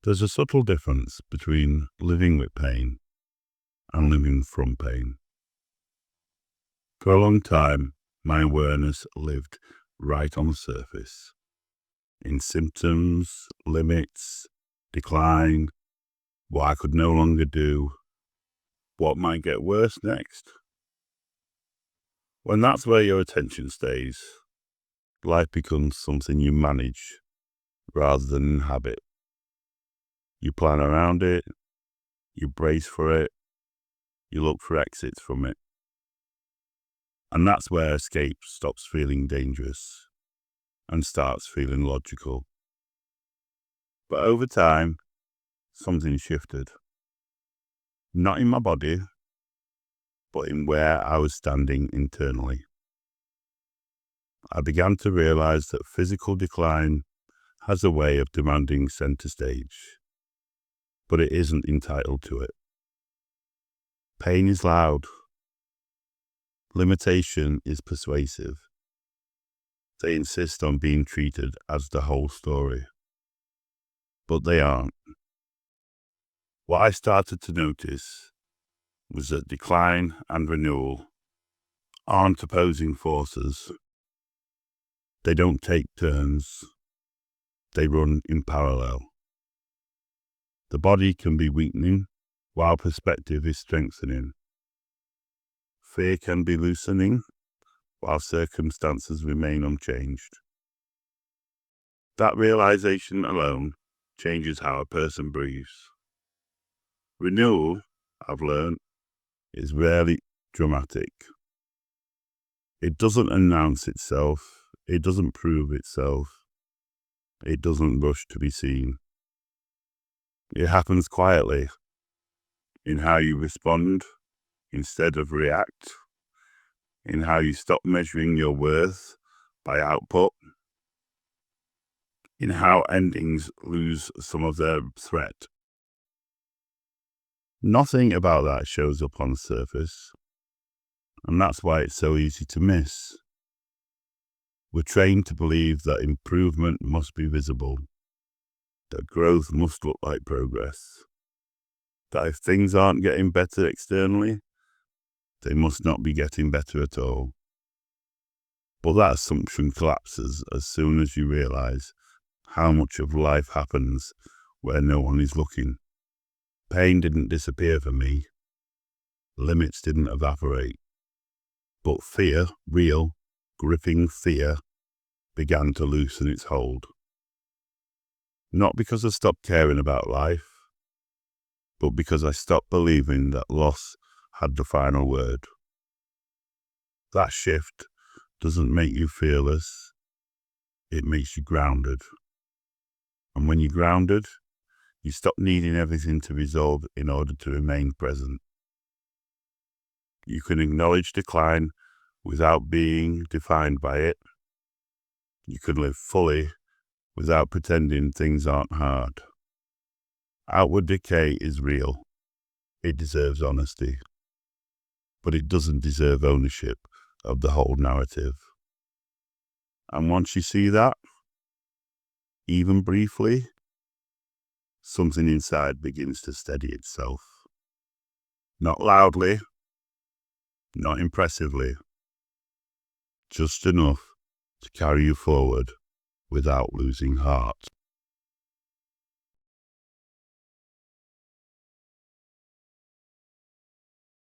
There's a subtle difference between living with pain and living from pain. For a long time, my awareness lived right on the surface, in symptoms, limits, decline, what I could no longer do, what might get worse next. When that's where your attention stays, life becomes something you manage rather than inhabit. You plan around it, you brace for it, you look for exits from it. And that's where escape stops feeling dangerous and starts feeling logical. But over time, something shifted. Not in my body, but in where I was standing internally. I began to realize that physical decline has a way of demanding center stage, but it isn't entitled to it. Pain is loud. Limitation is persuasive. They insist on being treated as the whole story, but they aren't. What I started to notice was that decline and renewal aren't opposing forces. They don't take turns. They run in parallel. The body can be weakening while perspective is strengthening. Fear can be loosening while circumstances remain unchanged. That realization alone changes how a person breathes. Renewal, I've learned, is rarely dramatic. It doesn't announce itself. It doesn't prove itself. It doesn't rush to be seen. It happens quietly, in how you respond instead of react, in how you stop measuring your worth by output, in how endings lose some of their threat. Nothing about that shows up on the surface, and that's why it's so easy to miss. We're trained to believe that improvement must be visible, that growth must look like progress, that if things aren't getting better externally, they must not be getting better at all. But that assumption collapses as soon as you realize how much of life happens where no one is looking. Pain didn't disappear for me. Limits didn't evaporate. But fear, real, gripping fear, began to loosen its hold. Not because I stopped caring about life, but because I stopped believing that loss had the final word. That shift doesn't make you fearless, it makes you grounded. And when you're grounded, you stop needing everything to resolve in order to remain present. You can acknowledge decline without being defined by it. You can live fully without pretending things aren't hard. Outward decay is real. It deserves honesty. But it doesn't deserve ownership of the whole narrative. And once you see that, even briefly, something inside begins to steady itself. Not loudly, not impressively, just enough to carry you forward without losing heart.